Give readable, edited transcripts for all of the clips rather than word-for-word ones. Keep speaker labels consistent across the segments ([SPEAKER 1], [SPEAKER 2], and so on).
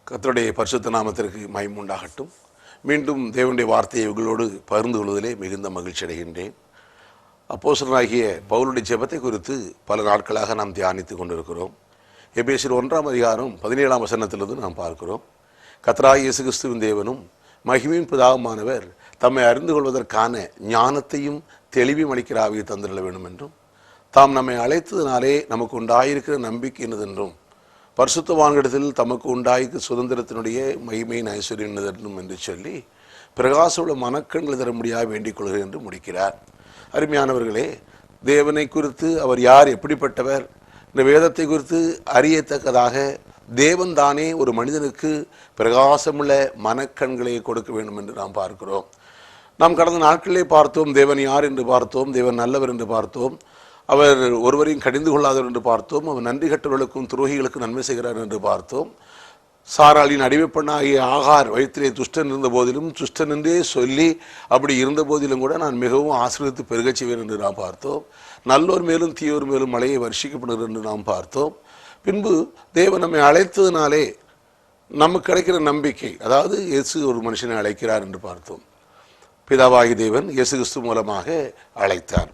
[SPEAKER 1] கர்த்தருடைய பரிசுத்த நாமத்திற்கு மகிமை உண்டாகட்டும். மீண்டும் தேவனுடைய வார்த்தையை இவர்களோடு பகிர்ந்து கொள்வதிலே மிகுந்த மகிழ்ச்சி அடைகின்றேன். அப்போஸ்தலனாகிய பவுலுடைய ஜெபத்தை குறித்து பல நாட்களாக நாம் தியானித்து கொண்டிருக்கிறோம். எபேசியர் 1ஆம் அதிகாரம் 17ஆம் வசனத்திலிருந்து நாம் பார்க்கிறோம். கர்த்தராகிய இயேசு கிறிஸ்துவின் தேவனும் மகிமையின் பிதாவுமானவர் தம்மை அறிந்து கொள்வதற்கான ஞானத்தையும் தெளிவையும் அளிக்கிற ஆவியை தந்திருக்க வேண்டும் என்றும், தாம் நம்மை அழைத்ததினாலே நமக்கு உண்டாயிருக்கிற நம்பிக்கை என்னதென்றும், பரிசுத்தவான்களிடத்தில் தமக்கு உண்டாயிருக்கிற சுதந்திரத்தினுடைய மகிமையின் ஐஸ்வர்யம் என்னதென்றும் என்று சொல்லி பிரகாசமுள்ள மனக்கண்களை தர முடியாது வேண்டிக் கொள்கிறேன் என்று முடிக்கிறார். அருமையானவர்களே, தேவனை குறித்து அவர் யார், எப்படிப்பட்டவர், இந்த வேதத்தை குறித்து அறியத்தக்கதாக தேவன் தானே ஒரு மனிதனுக்கு பிரகாசமுள்ள மனக்கண்களை கொடுக்க வேண்டும் என்று நாம் பார்க்கிறோம். நாம் கடந்த நாட்களிலே பார்த்தோம், தேவன் யார் என்று பார்த்தோம், தேவன் நல்லவர் என்று பார்த்தோம், அவர் ஒருவரையும் கடிந்து கொள்ளாதவர் என்று பார்த்தோம், அவர் நன்றி கட்டவர்களுக்கும் துரோகிகளுக்கும் நன்மை செய்கிறார் என்று பார்த்தோம். சாராளின் அடிமைப்பெண்ணாகிய ஆகார் வயிற்றிலே துஷ்டன் இருந்த போதிலும், துஷ்டன் என்றே சொல்லி அப்படி இருந்த போதிலும் கூட நான் மிகவும் ஆசீர்வதித்து பெருகச் செய்வேன் என்று நாம் பார்த்தோம். நல்லோர் மேலும் தீயோர் மேலும் மழையை வருஷிக்கப்படுகிறது என்று நாம் பார்த்தோம். பின்பு தேவன் நம்மை அழைத்ததினாலே நமக்கு கிடைக்கிற நம்பிக்கை, அதாவது இயேசு ஒரு மனுஷனை அழைக்கிறார் என்று பார்த்தோம். பிதாவாகி தேவன் இயேசு கிறிஸ்து மூலமாக அழைத்தார்.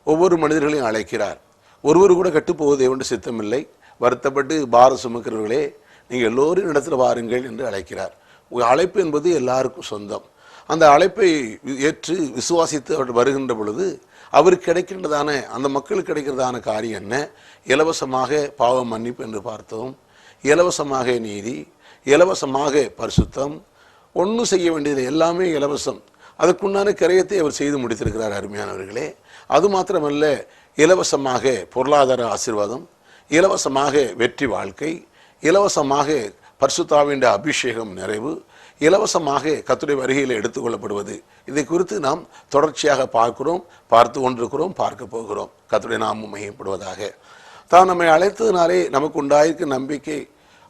[SPEAKER 1] ஒவ்வொரு மனிதர்களையும் அழைக்கிறார். ஒருவர் கூட கட்டுப்போவது தேவனுடைய சித்தமில்லை. வருத்தப்பட்டு பாரம் சுமக்கிறவர்களே, நீங்கள் எல்லோரும் இடத்துல வாருங்கள் என்று அழைக்கிறார். அழைப்பு என்பது எல்லாருக்கும் சொந்தம். அந்த அழைப்பை ஏற்று விசுவாசித்து அவர் வருகின்ற பொழுது அவருக்கு கிடைக்கின்றதான, அந்த மக்களுக்கு கிடைக்கிறதான காரியம் என்ன? இலவசமாக பாவ மன்னிப்பு என்று பார்த்தோம், இலவசமாக நீதி, இலவசமாக பரிசுத்தம், ஒன்றும் செய்ய வேண்டியது, எல்லாமே இலவசம். அதற்குண்டான கிரயத்தை அவர் செய்து முடித்திருக்கிறார். அருமையானவர்களே, அது மாத்திரமல்ல, இலவசமாக பொருளாதார ஆசீர்வாதம், இலவசமாக வெற்றி வாழ்க்கை, இலவசமாக பரிசுத்தாவின் அபிஷேகம் நிறைவு, இலவசமாக கர்த்தருடைய வருகையில் எடுத்துக்கொள்ளப்படுவது. இதை குறித்து நாம் தொடர்ச்சியாக பார்க்கிறோம், பார்த்து கொண்டிருக்கிறோம், பார்க்க போகிறோம். கர்த்தருடைய நாமம் மகிமைப்படுவதாக. தான் நம்மை அழைத்ததினாலே நமக்கு உண்டாயிருக்க நம்பிக்கை,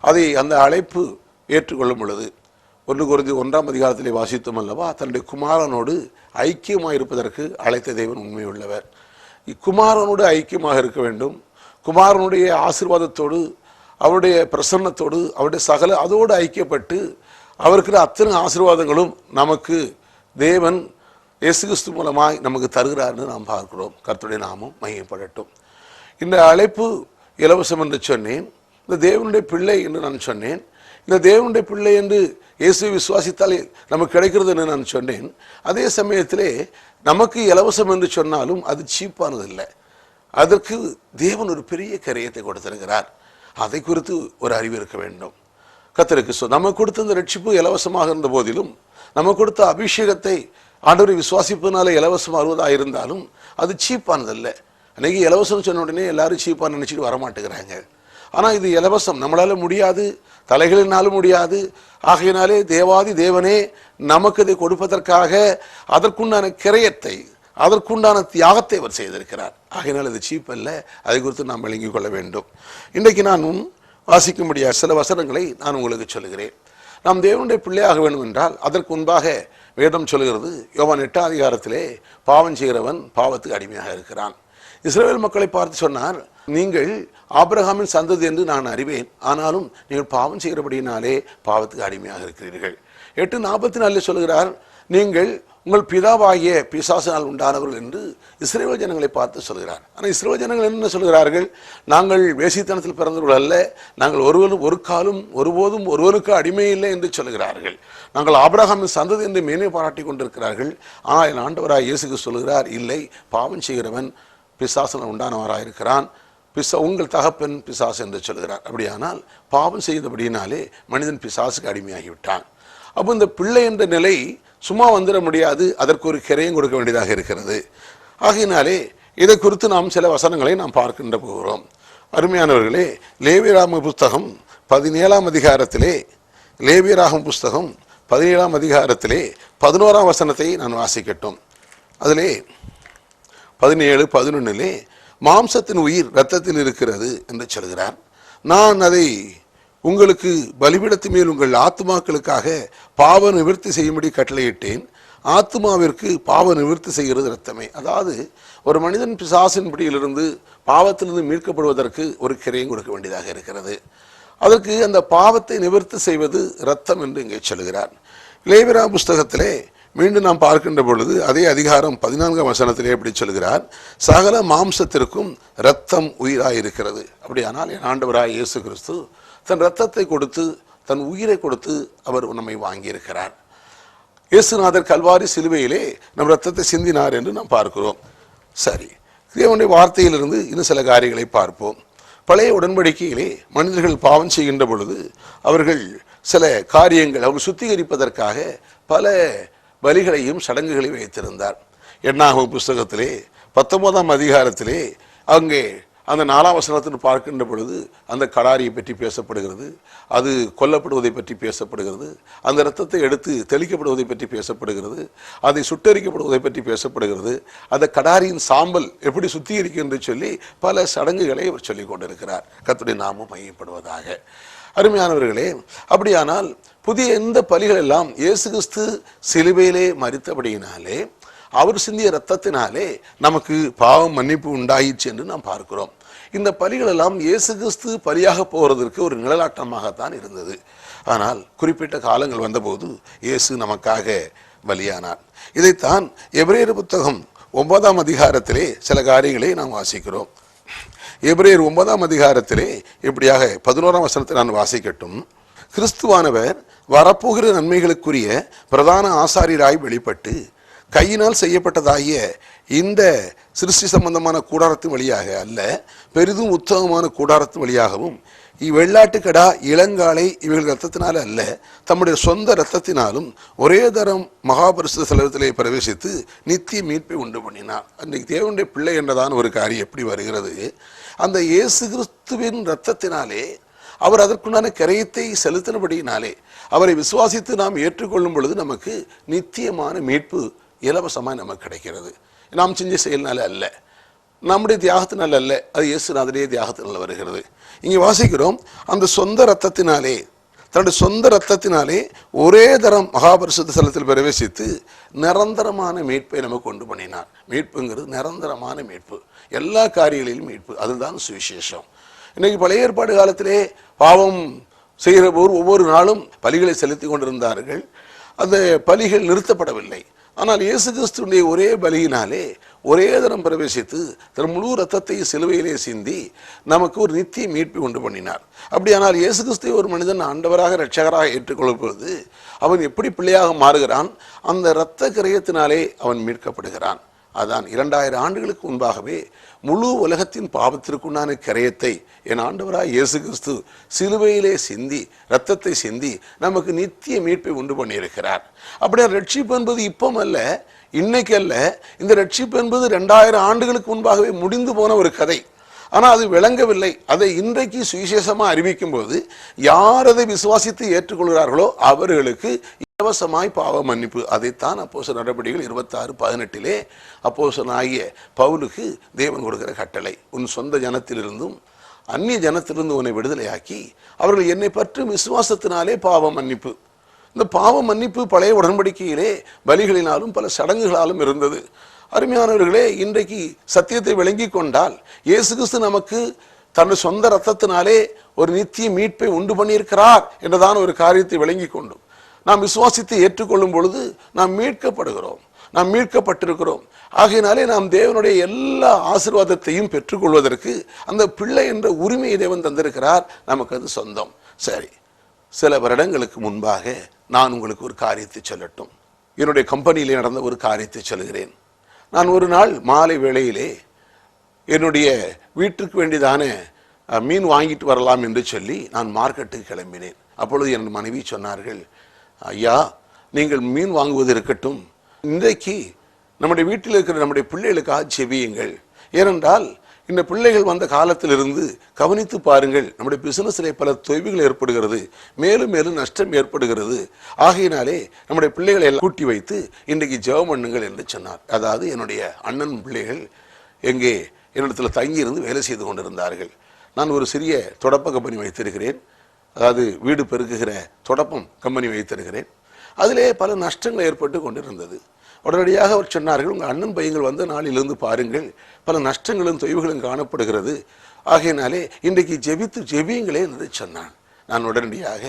[SPEAKER 1] அதை அந்த அழைப்பு ஏற்றுக்கொள்ளும் பொழுது 1 கொரிந்தியர் 1ஆம் அதிகாரத்திலே வாசித்தோம் அல்லவா, தன்னுடைய குமாரனோடு ஐக்கியமாக இருப்பதற்கு அழைத்த தேவன் உண்மையுள்ளவர். குமாரனோடு ஐக்கியமாக இருக்க வேண்டும். குமாரனுடைய ஆசீர்வாதத்தோடு, அவருடைய பிரசன்னத்தோடு, அவருடைய சகல அதோடு ஐக்கியப்பட்டு அவருக்கு அத்தனை ஆசீர்வாதங்களும் நமக்கு தேவன் இயேசு கிறிஸ்து மூலமாய் நமக்கு தருகிறார்னு நாம் பார்க்கிறோம். கர்த்தருடைய நாமம் மகிமைப்படட்டும். இந்த அழைப்பு இலவசம் என்று சொன்னேன். இந்த தேவனுடைய பிள்ளை என்று நான் சொன்னேன். இந்த தேவனுடைய பிள்ளை என்று இயேசுவை விசுவாசித்தாலே நமக்கு கிடைக்கிறது என்று நான் சொன்னேன். அதே சமயத்திலே நமக்கு இலவசம் என்று சொன்னாலும் அது சீப்பானது இல்லை. அதற்கு தேவன் ஒரு பெரிய கரியத்தை கொடுத்திருக்கிறார். அதை குறித்து ஒரு அறிவு இருக்க வேண்டும். கர்த்தருக்கு நமக்கு கொடுத்த இந்த ரட்சிப்பு இலவசமாக இருந்த போதிலும், நமக்கு கொடுத்த அபிஷேகத்தை ஆண்டவரை விசுவாசிப்பதனால இலவசம் வருவதாக இருந்தாலும் அது சீப்பானதல்ல. அன்றைக்கி இலவசம் சொன்ன உடனே எல்லாரும் சீப்பாக நினச்சிட்டு வரமாட்டேங்கிறாங்க. ஆனால் இது இலவசம், நம்மளால முடியாது, தலைகளினாலும் முடியாது. ஆகையினாலே தேவாதி தேவனே நமக்கு இதை கொடுப்பதற்காக அதற்குண்டான கிரயத்தை, அதற்குண்டான தியாகத்தை அவர் செய்திருக்கிறார். ஆகையினால் இது சீப் அல்ல. அதை குறித்து நாம் விளங்கிக் கொள்ள வேண்டும். இன்றைக்கு நான் வாசிக்க முடியாத சில வசனங்களை நான் உங்களுக்கு சொல்கிறேன். நாம் தேவனுடைய பிள்ளையாக வேண்டும் என்றால் அதற்கு முன்பாக வேதம் சொல்கிறது, யோவான் 8ஆம் அதிகாரத்திலே பாவம் செய்கிறவன் பாவத்துக்கு அடிமையாக இருக்கிறான். இஸ்ரவேல் மக்களை பார்த்து சொன்னார், நீங்கள் ஆபிரகாமின் சந்ததி என்று நான் அறிவேன், ஆனாலும் நீங்கள் பாவம் செய்கிறபடியினாலே பாவத்துக்கு அடிமையாக இருக்கிறீர்கள். 8:44 சொல்கிறார், நீங்கள் உங்கள் பிதாவாகிய பிசாசினால் உண்டானவர்கள் என்று இஸ்ரவேல் ஜனங்களை பார்த்து சொல்கிறார். ஆனால் இஸ்ரவேல் ஜனங்கள் என்ன சொல்கிறார்கள்? நாங்கள் வேசித்தனத்தில் பிறந்தவர்கள் அல்ல, நாங்கள் ஒரு காலும் ஒருபோதும் ஒருவருக்கு அடிமை இல்லை என்று சொல்கிறார்கள். நாங்கள் ஆபிரகாமின் சந்ததி என்று மேன்மை பாராட்டி கொண்டிருக்கிறார்கள். ஆனால் என் ஆண்டவராக இயேசுக்கு சொல்கிறார், இல்லை, பாவம் செய்கிறவன் பிசாசினால் உண்டானவராக இருக்கிறான், உங்கள் தகப்பன் பிசாசு என்று சொல்கிறார். அப்படியானால் பாவம் செய்தபடியினாலே மனிதன் பிசாசுக்கு அடிமையாகிவிட்டான். அப்போ இந்த பிள்ளை என்ற நிலை சும்மா வந்துட முடியாது, அதற்கு ஒரு கிரையம் கொடுக்க வேண்டியதாக இருக்கிறது. ஆகையினாலே இதை குறித்து நாம் சில வசனங்களை நாம் பார்க்கின்ற போகிறோம். அருமையானவர்களே, லேவியராகம புஸ்தகம் 17ஆம் அதிகாரத்திலே, லேவியராகம புஸ்தகம் 17ஆம் அதிகாரத்திலே 11ஆம் வசனத்தை நான் வாசிக்கட்டும். அதிலே 17-11 மாம்சத்தின் உயிர் இரத்தத்தில் இருக்கிறது என்று சொல்கிறார். நான் அதை உங்களுக்கு பலிபீடத்து மேல் உங்கள் ஆத்துமாக்களுக்காக பாவ நிவர்த்தி செய்யும்படி கட்டளையிட்டேன். ஆத்மாவிற்கு பாவ நிவர்த்தி செய்கிறது இரத்தமே. அதாவது ஒரு மனிதன் பிசாசின் பிடியிலிருந்து பாவத்திலிருந்து மீட்கப்படுவதற்கு ஒரு கிரையம் கொடுக்க வேண்டியதாக இருக்கிறது. அதற்கு அந்த பாவத்தை நிவர்த்தி செய்வது இரத்தம் என்று இங்கே சொல்கிறார். லேவியரா புஸ்தகத்திலே மீண்டும் நாம் பார்க்கின்ற பொழுது அதே அதிகாரம் 14ஆம் வசனத்திலே எப்படி சொல்கிறார், சகல மாம்சத்திற்கும் இரத்தம் உயிராயிருக்கிறது. அப்படியானால் என் ஆண்டவராய் இயேசு கிறிஸ்து தன் இரத்தத்தை கொடுத்து தன் உயிரை கொடுத்து அவர் நம்மை வாங்கியிருக்கிறார். இயேசுநாதர் கல்வாரி சிலுவையிலே நம் இரத்தத்தை சிந்தினார் என்று நாம் பார்க்கிறோம். சரி, தேவனுடைய வார்த்தையிலிருந்து இன்னும் சில காரியங்களை பார்ப்போம். பழைய உடன்படிக்கையிலே மனிதர்கள் பாவம் செய்கின்ற பொழுது அவர்கள் சில காரியங்கள் அவர்கள் சுத்திகரிப்பதற்காக பல பலிகளையும் சடங்குகளையும் வைத்திருந்தார். எண்ணாகமம் புஸ்தகத்திலே 19ஆம் அதிகாரத்திலே அங்கே அந்த 4ஆம் வசனத்தில் பார்க்கின்ற பொழுது அந்த கடாரியை பற்றி பேசப்படுகிறது, அது கொல்லப்படுவதை பற்றி பேசப்படுகிறது, அந்த இரத்தத்தை எடுத்து தெளிக்கப்படுவதை பற்றி பேசப்படுகிறது, அதை சுட்டரிக்கப்படுவதை பற்றி பேசப்படுகிறது, அந்த கடாரியின் சாம்பல் எப்படி சுத்திகரிக்கும் என்று சொல்லி பல சடங்குகளை அவர் சொல்லிக் கொண்டிருக்கிறார். கர்த்தருடைய நாமம் மையப்படுவதாக. அருமையானவர்களே, அப்படியானால் புதிய இந்த பலிகள் எல்லாம் இயேசு கிறிஸ்து சிலுவையிலே மரித்தபடியினாலே அவர் சிந்திய இரத்தத்தினாலே நமக்கு பாவம் மன்னிப்பு உண்டாயிற்று என்று நாம் பார்க்கிறோம். இந்த பலிகள் எல்லாம் இயேசு கிறிஸ்து பலியாக போவதற்கு ஒரு நிழலாட்டமாகத்தான் இருந்தது. ஆனால் குறிப்பிட்ட காலங்கள் வந்தபோது இயேசு நமக்காக பலியானார். இதைத்தான் எபிரேயர் புத்தகம் 9ஆம் அதிகாரத்திலே சில காரியங்களை நாம் வாசிக்கிறோம். எபிரேயர் 9ஆம் அதிகாரத்திலே இப்படியாக 11ஆம் வசனத்தை நான் வாசிக்கட்டும். கிறிஸ்துவானவர் வரப்போகிற நன்மைகளுக்குரிய பிரதான ஆசாரியராய் வெளிப்பட்டு கையினால் செய்யப்பட்டதாகிய இந்த சிருஷ்டி சம்பந்தமான கூடாரத்தின் வழியாக அல்ல, பெரிதும் உத்தமமான கூடாரத்தின் வழியாகவும் இவ்வெள்ளாட்டுக்கடா இளங்காலை இவர்கள் இரத்தத்தினால அல்ல, தம்முடைய சொந்த இரத்தத்தினாலும் ஒரே தரம் மகாபரிசுத்த ஸ்தலத்திலே பிரவேசித்து நித்திய மீட்பை உண்டு பண்ணினார். அன்றைக்கு தேவனுடைய பிள்ளை என்றதான ஒரு காரியம் எப்படி வருகிறது, அந்த இயேசு கிறிஸ்துவின் இரத்தத்தினாலே அவர் அதற்குண்டான கரையத்தை செலுத்தினபடியினாலே அவரை விசுவாசித்து நாம் ஏற்றுக்கொள்ளும் பொழுது நமக்கு நித்தியமான மீட்பு இலவசமாக நமக்கு கிடைக்கிறது. நாம் செஞ்ச செயல்னால அல்ல, நம்முடைய தியாகத்தினால் அல்ல, அது இயேசுநாதருடைய தியாகத்தினால் வருகிறது. இங்கே வாசிக்கிறோம், அந்த சொந்த இரத்தத்தினாலே தன்னுடைய சொந்த இரத்தத்தினாலே ஒரே தரம் மகாபரிசுத்த ஸ்தலத்தில் பிரவேசித்து நிரந்தரமான மீட்பை நமக்கு கொண்டு பண்ணினார். மீட்புங்கிறது நிரந்தரமான மீட்பு, எல்லா காரியங்களிலும் மீட்பு. அதுதான் சுவிசேஷம். இன்னைக்கு பழைய ஏற்பாடு காலத்திலே பாவம் செய்கிற போது ஒவ்வொரு நாளும் பலிகளை செலுத்தி கொண்டிருந்தார்கள். அந்த பலிகள் நிறுத்தப்படவில்லை. ஆனால் இயேசு கிறிஸ்துவினுடைய ஒரே பலியினாலே ஒரே தரம் பிரவேசித்து தன் முழு ரத்தத்தை சிலுவையிலே சிந்தி நமக்கு ஒரு நித்திய மீட்பை உண்டு பண்ணினார். அப்படியானால் இயேசு கிறிஸ்துவை ஒரு மனிதன் ஆண்டவராக இரட்சகராக ஏற்றுக்கொள்ளும் பொழுது அவன் எப்படி பிள்ளையாக மாறுகிறான்? அந்த இரத்த கிரயத்தினாலே அவன் மீட்கப்படுகிறான். அதான் 2000 ஆண்டுகளுக்கு முன்பாகவே முழு உலகத்தின் பாவத்திற்குண்டான கிரயத்தை என் ஆண்டவராய் இயேசு கிறிஸ்து சிலுவையிலே சிந்தி இரத்தத்தை சிந்தி நமக்கு நித்திய மீட்பை உண்டு பண்ணியிருக்கிறார். அப்படியே ரட்சிப்பு என்பது இப்பவும் அல்ல, இன்னைக்கு அல்ல. இந்த ரட்சிப்பு என்பது 2000 ஆண்டுகளுக்கு முன்பாகவே முடிந்து போன ஒரு கதை. ஆனால் அது விளங்கவில்லை. அதை இன்றைக்கு சுவிசேஷமாக அறிவிக்கும் போது யார் அதை விசுவாசித்து ஏற்றுக்கொள்கிறார்களோ அவர்களுக்கு இலவசமாய் பாவ மன்னிப்பு. அதைத்தான் அப்போஸ்தலர் நடபடிகள் 26:18 அப்போஸ்தலனாகிய பவுலுக்கு தேவன் கொடுக்கிற கட்டளை. உன் சொந்த ஜனத்திலிருந்தும் அந்நிய ஜனத்திலிருந்து உன்னை விடுதலையாக்கி அவர்கள் என்னை பற்றும் விசுவாசத்தினாலே பாவ மன்னிப்பு. இந்த பாவ மன்னிப்பு பழைய உடன்படிக்கையிலே பலிகளினாலும் பல சடங்குகளாலும் இருந்தது. அருமையானவர்களே, இன்றைக்கு சத்தியத்தை விளங்கி கொண்டால் இயேசு கிறிஸ்து நமக்கு தன்னுடைய சொந்த இரத்தத்தினாலே ஒரு நித்திய மீட்பை உண்டு பண்ணியிருக்கிறார் என்றதான ஒரு காரியத்தை விளங்கி கொண்டும் நாம் விசுவாசித்து ஏற்றுக்கொள்ளும் பொழுது நாம் மீட்கப்படுகிறோம், நாம் மீட்கப்பட்டிருக்கிறோம். ஆகையினாலே நாம் தேவனுடைய எல்லா ஆசீர்வாதத்தையும் பெற்றுக்கொள்வதற்கு அந்த பிள்ளை என்ற உரிமையை தேவன் தந்திருக்கிறார். நமக்கு அது சொந்தம். சரி, சில வருடங்களுக்கு முன்பாக நான் உங்களுக்கு ஒரு காரியத்தை சொல்லட்டும். என்னுடைய கம்பெனியிலே நடந்த ஒரு காரியத்தை சொல்கிறேன். நான் ஒரு நாள் மாலை வேளையிலே என்னுடைய வீட்டுக்கு வேண்டியதான மீன் வாங்கிட்டு வரலாம் என்று சொல்லி நான் மார்க்கெட்டுக்கு கிளம்பினேன். அப்பொழுது என் மனைவி சொன்னார்கள், ஐயா, நீங்கள் மீன் வாங்குவது இருக்கட்டும், இன்றைக்கு நம்முடைய வீட்டில் இருக்கிற நம்முடைய பிள்ளைகளுக்காக செவியுங்கள். ஏனென்றால் இந்த பிள்ளைகள் வந்த காலத்திலிருந்து கவனித்து பாருங்கள், நம்முடைய பிசினஸிலே பல தொய்வுகள் ஏற்படுகிறது, மேலும் மேலும் நஷ்டம் ஏற்படுகிறது. ஆகையினாலே நம்முடைய பிள்ளைகளை எல்லாம் கூட்டி வைத்து இன்றைக்கு ஜெபம் பண்ணுங்கள் என்று சொன்னார். அதாவது என்னுடைய அண்ணன் பிள்ளைகள் எங்கே என்னிடத்தில் தங்கியிருந்து வேலை செய்து கொண்டிருந்தார்கள். நான் ஒரு சிறிய தொடப்ப கம்பெனி வைத்திருக்கிறேன். அதாவது வீடு பெருக்குகிற தொடப்பம் கம்பெனி வைத்திருக்கிறேன். அதிலே பல நஷ்டங்கள் ஏற்பட்டு கொண்டிருந்தது. உடனடியாக அவர் சொன்னார்கள், உங்கள் அண்ணன் பையங்கள் வந்த நாளிலிருந்து பாருங்கள், பல நஷ்டங்களும் தொய்வுகளும் காணப்படுகிறது. ஆகையினாலே இன்றைக்கு ஜெபியுங்களே என்று சொன்னான். நான் உடனடியாக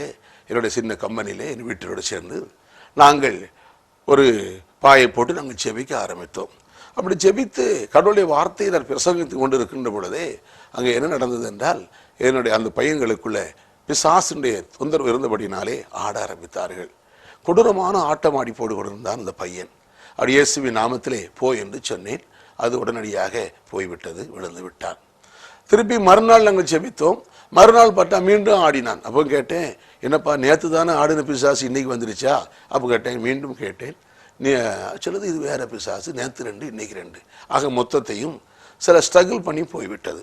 [SPEAKER 1] என்னுடைய சின்ன கம்பெனியிலே என் வீட்டோடு சேர்ந்து நாங்கள் ஒரு பாயை போட்டு நாங்கள் ஜெபிக்க ஆரம்பித்தோம். அப்படி ஜெபித்து கடவுளுடைய வார்த்தையை நான் பிரசங்கித்து கொண்டு இருக்கின்ற பொழுதே அங்கே என்ன நடந்தது என்றால், என்னுடைய அந்த பையன்களுக்குள்ள பிசாசினுடைய தொந்தரவு இருந்தபடினாலே ஆட ஆரம்பித்தார்கள். கொடூரமான ஆட்டம் ஆடி போடு கொண்டிருந்தான் அந்த பையன். அப்படி இயேசுவின் நாமத்திலே போய் என்று சொன்னேன். அது உடனடியாக போய்விட்டது, விழுந்து விட்டான். திருப்பி மறுநாள் நாங்கள் ஜெபித்தோம். மறுநாள் பார்த்தா மீண்டும் ஆடினான். அப்போ கேட்டேன், என்னப்பா நேற்று தானே ஆடின பிசாசு இன்னைக்கு வந்துருச்சா? அப்போ கேட்டேன், மீண்டும் கேட்டேன். நீ சொல்லுது இது வேற பிசாசு, நேற்று 2 இன்னைக்கு 2. ஆக மொத்தத்தையும் சில ஸ்ட்ரகிள் பண்ணி போய்விட்டது.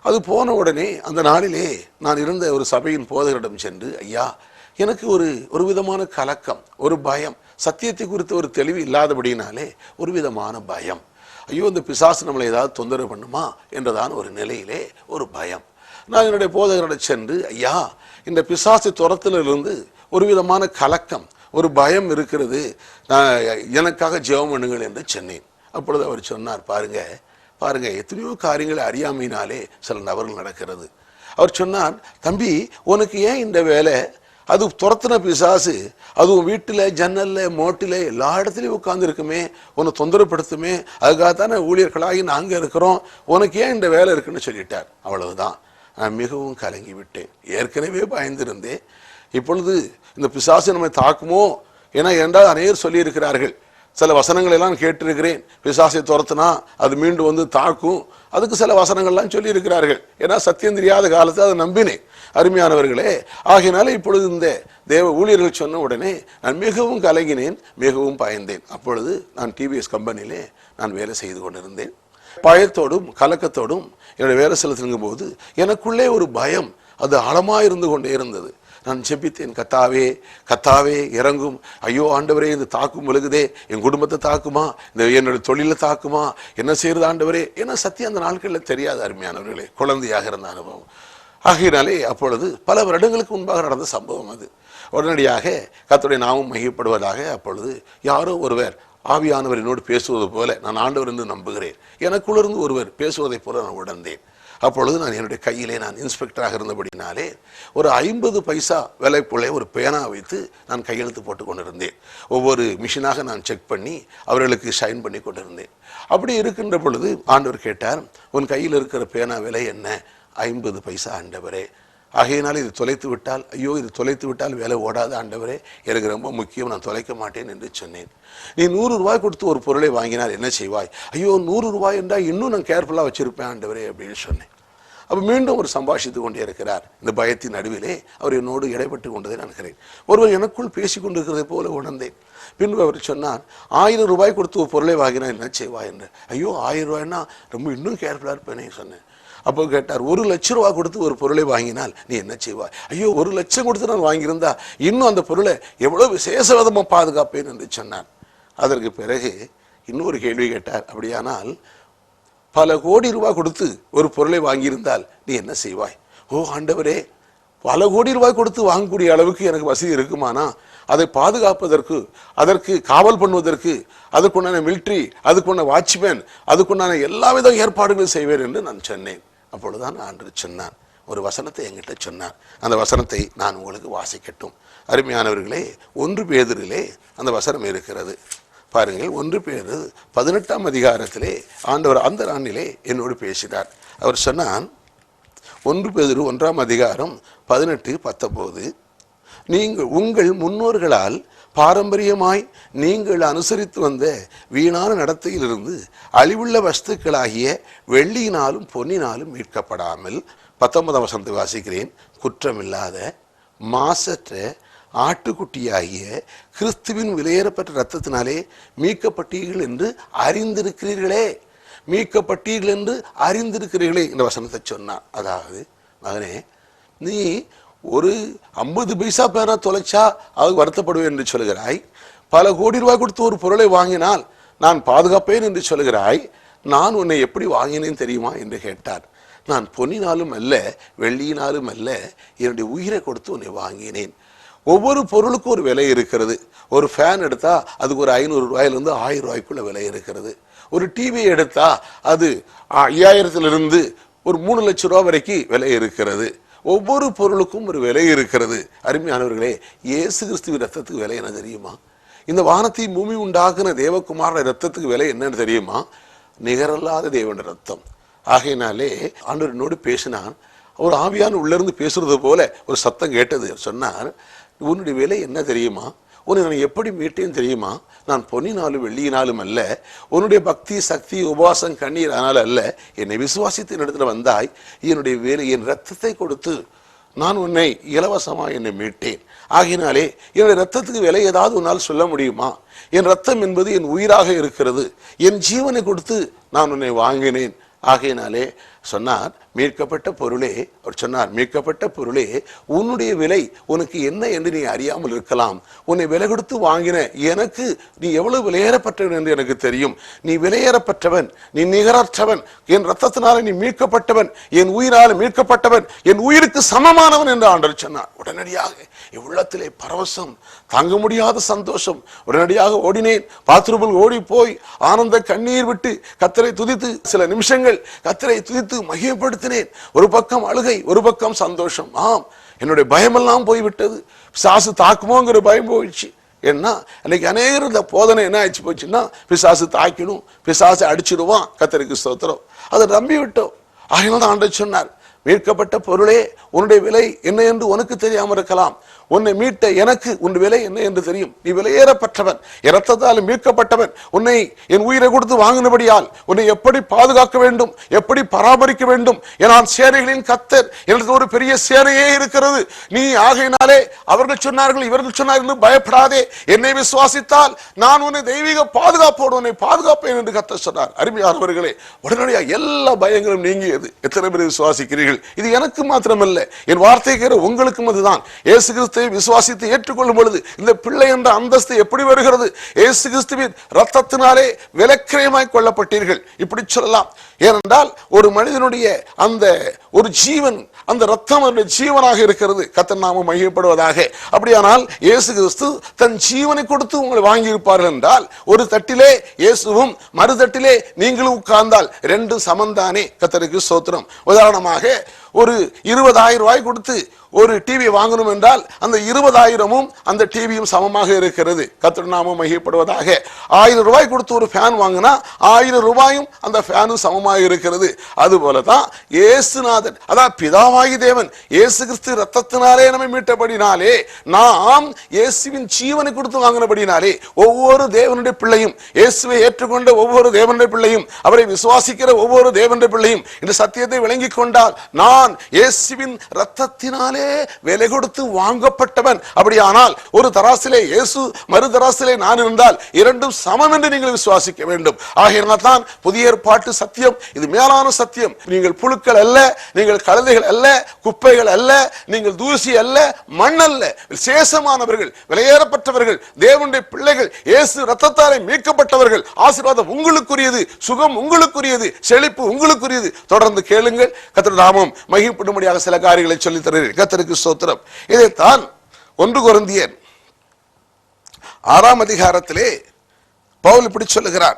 [SPEAKER 1] அது போன உடனே அந்த நாளிலே நான் இருந்த ஒரு சபையின் போதகரிடம் சென்று, ஐயா எனக்கு ஒரு விதமான கலக்கம், ஒரு பயம், சத்தியத்தை குறித்த ஒரு தெளிவு இல்லாதபடினாலே ஒரு விதமான பயம். ஐயோ இந்த பிசாசு நம்மளை ஏதாவது தொந்தரவு பண்ணுமா என்றதான ஒரு நிலையிலே ஒரு பயம். நான் என்னுடைய போதகரிடம் சென்று, ஐயா இந்த பிசாசு துரத்திலிருந்து ஒரு விதமான கலக்கம், ஒரு பயம் இருக்கிறது, நான் எனக்காக ஜெபம் பண்ணுங்கள் என்று சொன்னேன். அப்பொழுது அவர் சொன்னார், பாருங்க பாருங்க எத்தனையோ காரியங்களை அறியாமையினாலே சில நபர்கள் நடக்கிறது. அவர் சொன்னார், தம்பி உனக்கு ஏன் இந்த வேலை? அது துரத்தின பிசாசு, அதுவும் வீட்டில் ஜன்னல்ல மோட்டில் எல்லா இடத்துலையும் உட்கார்ந்து இருக்குமே, உன்னை தொந்தரப்படுத்துமே, அதுக்காகத்தானே ஊழியர்களாகி நாங்கள் இருக்கிறோம், உனக்கு ஏன் இந்த வேலை இருக்குன்னு சொல்லிட்டார். அவ்வளவுதான். நான் மிகவும் கலங்கி விட்டேன். ஏற்கனவே பயந்திருந்தேன். இப்பொழுது இந்த பிசாசு நம்மை தாக்குமோ ஏன்னா என்றால் அநேகர் சொல்லியிருக்கிறார்கள். சில வசனங்கள் எல்லாம் கேட்டிருக்கிறேன், பிசாசை துரத்துனா அது மீண்டும் வந்து தாக்கும், அதுக்கு சில வசனங்கள்லாம் சொல்லி இருக்கிறார்கள். ஏன்னா சத்தியம் தெரியாத காலத்தை அதை நம்பினேன். அருமையானவர்களே, ஆகையினால இப்பொழுது இந்த தேவ ஊழியர்கள் சொன்ன உடனே நான் மிகவும் கலங்கினேன், மிகவும் பயந்தேன். அப்பொழுது நான் டிவிஎஸ் கம்பெனியிலே நான் வேலை செய்து கொண்டிருந்தேன். பயத்தோடும் கலக்கத்தோடும் என்னுடைய வேலை செலுத்தும் போது எனக்குள்ளே ஒரு பயம் அது ஆழமாக இருந்து கொண்டே இருந்தது. நான் ஜெபித்தேன், கத்தாவே கத்தாவே இறங்கும், ஐயோ ஆண்டவரே இந்த தாக்கும் விழுகுதே, என் குடும்பத்தை தாக்குமா, இந்த என்னுடைய தொழிலை தாக்குமா, என்ன செய்யறது ஆண்டவரே? ஏன்னா சத்தியம் அந்த நாட்களில் தெரியாது அருமையானவர்களே, குழந்தையாக இருந்த அனுபவம். ஆகையினாலே அப்பொழுது பல வருடங்களுக்கு முன்பாக நடந்த சம்பவம் அது. உடனடியாக கர்த்தருடைய நாமம் மகிமைப்படுவதாக அப்பொழுது யாரோ ஒருவர் ஆவியானவர் என்னோடு பேசுவது போல, நான் ஆண்டவர் என்று நம்புகிறேன், எனக்குள்ளிருந்து ஒருவர் பேசுவதை போல நான் உணர்ந்தேன். அப்பொழுது நான் என்னுடைய கையிலே, நான் இன்ஸ்பெக்டராக இருந்தபடினாலே ஒரு 50 பைசா விலைக்குள்ளே ஒரு பேனா வைத்து நான் கையெழுத்து போட்டு கொண்டிருந்தேன். ஒவ்வொரு மிஷினாக நான் செக் பண்ணி அவர்களுக்கு சைன் பண்ணி கொண்டிருந்தேன். அப்படி இருக்கின்ற பொழுது ஆண்டவர் கேட்டார், உன் கையில் இருக்கிற பேனா விலை என்ன? 50 பைசா ஆண்டவரே. ஆகையினால் இது தொலைத்து விட்டால், ஐயோ இது தொலைத்து விட்டால் வேலை ஓடாத ஆண்டவரே, எனக்கு ரொம்ப முக்கியம், நான் தொலைக்க மாட்டேன் என்று சொன்னேன். நீ 100 ரூபாய் கொடுத்து ஒரு பொருளை வாங்கினால் என்ன செய்வாய்? ஐயோ 100 ரூபாய் என்றால் இன்னும் நான் கேர்ஃபுல்லாக வச்சிருப்பேன் ஆண்டவரே அப்படின்னு சொன்னேன். அப்போ மீண்டும் அவர் சம்பாஷித்து கொண்டே இருக்கிறார். இந்த பயத்தின் நடுவிலே அவர் என்னோடு இடைப்பட்டு கொண்டதை நினைக்கிறேன். ஒருவர் எனக்குள் பேசி கொண்டிருக்கிறதை போல உணர்ந்தேன். பின்பு அவர் சொன்னார், 1000 ரூபாய் கொடுத்து ஒரு பொருளை வாங்கினா என்ன செய்வாய் என்று. ஐயோ 1000 ரூபாய்னா ரொம்ப இன்னும் கேர்ஃபுல்லாக இருப்பேனே சொன்னேன். அப்போ கேட்டார், 1 லட்சம் ரூபா கொடுத்து ஒரு பொருளை வாங்கினால் நீ என்ன செய்வாய்? ஐயோ 1 லட்சம் கொடுத்து நான் வாங்கியிருந்தா இன்னும் அந்த பொருளை எவ்வளோ விசேஷவிதமாக பாதுகாப்பேன் என்று சொன்னார். அதற்கு பிறகு இன்னொரு கேள்வி கேட்டார், அப்படியானால் பல கோடி ரூபாய் கொடுத்து ஒரு பொருளை வாங்கியிருந்தால் நீ என்ன செய்வாய்? ஓ ஆண்டவரே, பல கோடி ரூபாய் கொடுத்து வாங்கக்கூடிய அளவுக்கு எனக்கு வசதி இருக்குமானா அதை பாதுகாப்பதற்கு, அதற்கு காவல் பண்ணுவதற்கு, அதுக்குண்டான மிலிட்ரி, அதுக்குண்டான வாட்ச்மேன், அதுக்குண்டான எல்லா வித ஏற்பாடுகளும் செய்வேன் என்று நான் சொன்னேன். அப்பொழுதுதான் ஆண்டவர் சொன்னார், ஒரு வசனத்தை என்கிட்ட சொன்னார். அந்த வசனத்தை நான் உங்களுக்கு வாசிக்கட்டும். அருமையானவர்களே, 1 பேதுருவிலே அந்த வசனம் இருக்கிறது. பாருங்கள், 1 பேதுரு 18ஆம் அதிகாரத்திலே ஆண்டவர் அந்த நாளிலே என்னோடு பேசினார். அவர் சொன்னான், 1 பேதுரு 1ஆம் அதிகாரம் 18-19, நீங்கள் உங்கள் முன்னோர்களால் பாரம்பரியமாய் நீங்கள் அனுசரித்து வந்த வீணான நடத்தையிலிருந்து அழிவுள்ள வஸ்துக்களாகிய வெள்ளியினாலும் பொன்னினாலும் மீட்கப்படாமல், 19ஆம் வசனத்தை வாசிக்கிறேன், குற்றமில்லாத மாசற்ற ஆட்டுக்குட்டியாகிய கிறிஸ்துவின் விலையேறப்பட்ட இரத்தத்தினாலே மீட்கப்பட்டீர்கள் என்று அறிந்திருக்கிறீர்களே. மீட்கப்பட்டீர்கள் என்று அறிந்திருக்கிறீர்களே இந்த வசனத்தை சொன்னார். அதாவது மகனே, நீ ஒரு 50 பைசா பேனா தொலைச்சா அது வருத்தப்படுவேன் என்று சொல்கிறாய், பல கோடி ரூபாய் கொடுத்து ஒரு பொருளை வாங்கினால் நான் பாதுகாப்பேன் என்று சொல்கிறாய், நான் உன்னை எப்படி வாங்கினேன் தெரியுமா என்று கேட்டார். நான் பொன்னினாலும் அல்ல வெள்ளியினாலும் அல்ல, என்னுடைய உயிரை கொடுத்து உன்னை வாங்கினேன். ஒவ்வொரு பொருளுக்கும் ஒரு விலை இருக்கிறது. ஒரு ஃபேன் எடுத்தா அதுக்கு ஒரு 500 ரூபாயிலிருந்து 1000 ரூபாய்க்குள்ள விலை இருக்கிறது. ஒரு டிவி எடுத்தா அது 5000 ஒரு 3 லட்சம் ரூபாய் வரைக்கும் விலை இருக்கிறது. ஒவ்வொரு பொருளுக்கும் ஒரு விலை இருக்கிறது. அருமையானவர்களே, இயேசு கிறிஸ்துவின் ரத்தத்துக்கு விலை என்ன தெரியுமா? இந்த வானத்தை பூமி உண்டாக்குன தேவகுமார ரத்தத்துக்கு விலை என்னன்னு தெரியுமா? நிகரல்லாத தேவனுடைய ரத்தம். ஆகையினாலே ஆண்டவர் என்னோடு பேசினான். ஒரு ஆவியான உள்ள இருந்து பேசுறது போல ஒரு சத்தம் கேட்டது. சொன்னார், உன்னுடைய விலை என்ன தெரியுமா? உன்னை நான் எப்படி மீட்டேன்னு தெரியுமா? நான் பொன்னினாலும் வெள்ளியினாலும் அல்ல, உன்னுடைய பக்தி சக்தி உபவாசம் கண்ணீர் ஆனால் அல்ல, என்னை விசுவாசித்து இடத்துல வந்தாய், என்னுடைய வேலை என் ரத்தத்தை கொடுத்து நான் உன்னை இலவசமாக என்னை மீட்டேன். ஆகினாலே என்னுடைய ரத்தத்துக்கு விலை ஏதாவது உன்னால் சொல்ல முடியுமா? என் ரத்தம் என்பது என் உயிராக இருக்கிறது, என் ஜீவனை கொடுத்து நான் உன்னை வாங்கினேன். ஆகையினாலே சொன்னார், மீட்கப்பட்ட பொருளே, அவர் சொன்னார், மீட்கப்பட்ட பொருளே, உன்னுடைய விலை உனக்கு என்ன என்று நீ அறியாமல் இருக்கலாம். உன்னை விலை கொடுத்து வாங்கின எனக்கு நீ எவ்வளவு விலையேறப்பட்டவன் என்று எனக்கு தெரியும். நீ விலையேறப்பட்டவன், நீ நிகரற்றவன், என் ரத்தத்தினால நீ மீட்கப்பட்டவன், என் உயிரால் மீட்கப்பட்டவன், என் உயிருக்கு சமமானவன் என்று ஆண்டவர் சொன்னார். உடனடியாக உள்ளத்திலே பரவசம், தாங்க முடியாத சந்தோஷம். உடனடியாக ஓடினேன், பாத்ரூமில் ஓடி போய் ஆனந்த கண்ணீர் விட்டு கர்த்தரை துதித்து சில நிமிஷங்கள் கர்த்தரை துதித்து மகிமைப்படுத்தினேன். ஒரு பக்கம் அழுகை, ஒரு பக்கம் சந்தோஷம். ஆம், என்னுடைய பயமெல்லாம் போய்விட்டது. பிசாசு தாக்குமோங்கிற பயம் போயிடுச்சு. ஏன்னா அன்னைக்கு அநேகர் இந்த போதனை என்ன ஆயிடுச்சு போச்சுன்னா, பிசாசு தாக்கிடும், பிசாசு அடிச்சிடுவான். கர்த்தருக்கு ஸ்தோத்திரம், அதை நம்பி விட்டோம். ஆகினால்தான் ஆண்டவர் சொன்னார், மீட்கப்பட்ட பொருளே, உன்னுடைய விலை என்ன என்று உனக்கு தெரியாமல் இருக்கலாம், உன்னை மீட்ட எனக்கு உன் விலை என்ன என்று தெரியும். நீ விலையேறப்பட்டவன், என் ரத்தத்தால் மீட்கப்பட்டவன். உன்னை என் உயிரை கொடுத்து வாங்கினபடியால் உன்னை எப்படி பாதுகாக்க வேண்டும், எப்படி பராமரிக்க வேண்டும், நான் சேனைகளின் கர்த்தர், எனக்கு ஒரு பெரிய சேனையே இருக்கிறது. நீ ஆகையினாலே அவர்கள் சொன்னார்கள் இவர்கள் சொன்னார்கள் பயப்படாதே, என்னை விசுவாசித்தால் நான் உன்னை தெய்வீக பாதுகாப்போடு உன்னை பாதுகாப்பேன் என்று கர்த்தர் சொன்னார். அருமையானவர்களே, உடனடியாக எல்லா பயங்களும் நீங்கியது. எத்தனை பேர் விசுவாசிக்கிறீர்கள்? இது எனக்கு மாத்திரமல்ல, என் வார்த்தை கேட்கிற உங்களுக்கும் அதுதான். இயேசு கிறிஸ்துவை விசுவாசித்து ஏற்றுக்கொள்ளும் பொழுது இந்த பிள்ளை என்ற அந்தஸ்து எப்படி வருகிறது? இயேசு கிறிஸ்துவின் ரத்தத்தினாலே விலைக்கிரயமாய் கொள்ளப்பட்டீர்கள், இப்படி சொல்லலாம். ஏனென்றால் ஒரு மனிதனுடைய அந்த ஒரு ஜீவன், அந்த ரத்தம் அவருடைய ஜீவனாக இருக்கிறது. கர்த்தர் நாமம் மகிமைப்படுவதாக. அப்படியானால் இயேசு கிறிஸ்து தன் ஜீவனை கொடுத்து உங்களை வாங்கி இருப்பார்கள் என்றால், ஒரு தட்டிலே இயேசுவும் மறு தட்டிலே நீங்களும் உட்கார்ந்தால் ரெண்டும் சமந்தானே. கர்த்தருக்கு ஸ்தோத்திரம். உதாரணமாக ஒரு 20,000 ரூபாய் கொடுத்து ஒரு டிவி வாங்கணும் என்றால் அந்த 20,000ம் அந்த டிவியும் சமமாக இருக்கிறது. கர்த்தர் நாமம் மகிமைப்படுவதாக. 1000 ரூபாய் கொடுத்து ஒரு ஃபேன் வாங்கினா 1000 ரூபாயும் அந்த ஃபேனும் சமமாக இருக்கிறது. அதுபோலதான் இயேசுநாதன், அதான் பிதாவாகி தேவன் இயேசு கிறிஸ்து ரத்தத்தினாலே நம்மை மீட்டபடினாலே, நாம் இயேசுவின் ஜீவனை கொடுத்து வாங்கினபடினாலே, ஒவ்வொரு தேவனுடைய பிள்ளையும், இயேசுவை ஏற்றுக்கொண்ட ஒவ்வொரு தேவனுடைய பிள்ளையும், அவரை விசுவாசிக்கிற ஒவ்வொரு தேவனுடைய பிள்ளையும் இந்த சத்தியத்தை விளங்கிக் கொண்டால், நான் இயேசுவின் ரத்தத்தினாலே விலை கொடுத்து வாங்கப்பட்டவன். அப்படியானால் ஒரு தராசிலே இயேசு, மறு தராசிலே நான் இருந்தால் இரண்டும் சமம் என்று நீங்கள் விசுவாசிக்க வேண்டும். ஆகையினால் தான் புதிய ஏற்பாட்டு சத்தியம் இது மேலான சத்தியம். நீங்கள் புழுக்கள் அல்ல, நீங்கள் கழுதைகள் அல்ல, குப்பைகள் அல்ல, நீங்கள் தூசி அல்ல, மண் அல்ல, விசேஷமானவர்கள், விலையேறப்பட்டவர்கள், தேவனுடைய பிள்ளைகள், இயேசு ரத்தத்தாலே மீட்கப்பட்டவர்கள். ஆசீர்வாதம் உங்களுக்குரியது, சுகம் உங்களுக்குரியது, செழிப்பு உங்களுக்குரியது. தொடர்ந்து கேளுங்கள். கர்த்தர் நாமம் மகிமைப்படும்படியாக சில காரியங்களை சொல்லித் தருகிறேன். கர்த்தருக்கு ஸ்தோத்திரம். இதைத்தான் 1 கொரிந்தியர் 6ஆம் அதிகாரத்திலே பவுல் இப்படி சொல்லுகிறார்.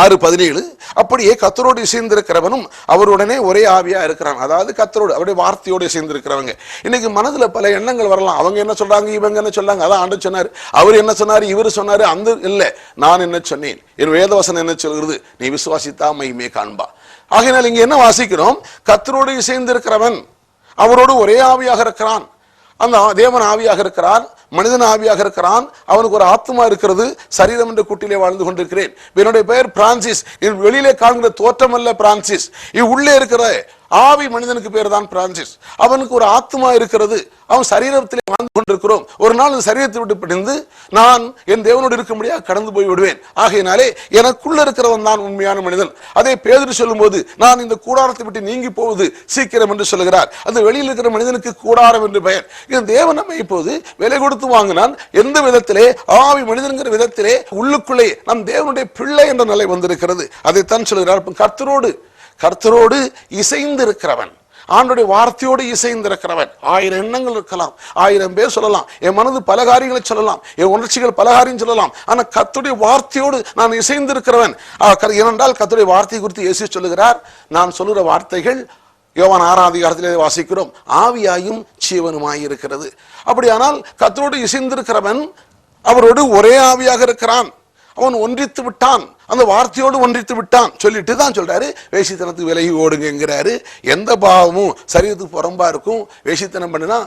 [SPEAKER 1] 6:17, அப்படியே கர்த்தரோடு இசைந்திருக்கிறவனும் அவருடனே ஒரே ஆவியா இருக்கிறான். அதாவது கர்த்தரோடு, அவருடைய வார்த்தையோடு இசைந்திருக்கிறவங்க. இன்னைக்கு மனதுல பல எண்ணங்கள் வரலாம். அவங்க என்ன சொல்றாங்க, இவங்க என்ன சொல்றாங்க, அதான் ஆண்டவர் சொன்னாரு, அவர் என்ன சொன்னாரு, இவர் சொன்னாரு, அந்த இல்ல, நான் என்ன சொன்னேன், என் வேதவசனம் என்ன சொல்கிறது, நீ விசுவாசித்தா மகிமையை காண்பா. ஆகையினால் இங்க என்ன வாசிக்கிறோம்? கர்த்தரோடு இசைந்திருக்கிறவன் அவரோடு ஒரே ஆவியாக இருக்கிறான். அந்த தேவன் ஆவியாக இருக்கிறான், மனிதன் ஆவியாக இருக்கிறான். அவனுக்கு ஒரு ஆத்மா இருக்கிறது. சரீரம் என்ற குட்டிலே வாழ்ந்து கொண்டிருக்கிறேன். என்னுடைய பெயர் பிரான்சிஸ். வெளியிலே காண்கிற தோற்றம் அல்ல பிரான்சிஸ், உள்ளே இருக்கிற ஆவி மனிதனுக்கு பேர் தான் பிரான்சிஸ். அவனுக்கு ஒரு ஆத்மா இருக்கிறது. அவன் சரீரத்திலே வாழ்ந்து கொண்டிருக்கிறோம். ஒரு நாள் இந்த சரீரத்தை விட்டு பிடிந்து நான் என் தேவனோடு இருக்க முடியாது கடந்து போய் விடுவேன். ஆகையினாலே எனக்குள்ள இருக்கிறவன் தான் உண்மையான மனிதன். அதை பேதுரு சொல்லும் போது, நான் இந்த கூடாரத்தை விட்டு நீங்கி போவது சீக்கிரம் என்று சொல்லுகிறார். அந்த வெளியில் இருக்கிற மனிதனுக்கு கூடாரம் என்று பெயர். இந்த தேவன் நம்மை இப்போது விலை கொடுத்து வாங்கினான். எந்த விதத்திலே? ஆவி மனிதன்கிற விதத்திலே உள்ளுக்குள்ளே நம் தேவனுடைய பிள்ளை என்ற நிலை வந்திருக்கிறது. அதைத்தான் சொல்லுகிறார். கர்த்தரோடு இசைந்திருக்கிறவன், ஆண்டோடைய வார்த்தையோடு இசைந்திருக்கிறவன். 1000 எண்ணங்கள் இருக்கலாம், 1000 பேர் சொல்லலாம், என் மனது பல காரியங்களை சொல்லலாம், என் உணர்ச்சிகள் பல காரியம் சொல்லலாம். ஆனா கர்த்தருடைய வார்த்தையோடு நான் இசைந்திருக்கிறவன். ஏனென்றால் கர்த்தருடைய வார்த்தை குறித்து இயேசு சொல்லுகிறார், நான் சொல்லுகிற வார்த்தைகள் யோவான் 6ஆம் அதிகாரத்திலே வாசிக்கிறோம், ஆவியாயும் ஜீவனுமாய் இருக்கிறது. அப்படியானால் கர்த்தரோடு இசைந்திருக்கிறவன் அவரோடு ஒரே ஆவியாக இருக்கிறான். அவன் ஒன்றித்து விட்டான், அந்த வார்த்தையோடு ஒன்றித்து விட்டான் சொல்லிட்டு தான் சொல்றாரு வேசித்தனத்துக்கு விலகி ஓடுங்கிறாரு. எந்த பாவமும் சரீரத்துக்கு புறம்பா இருக்கும், வேசித்தனம் பண்ணினா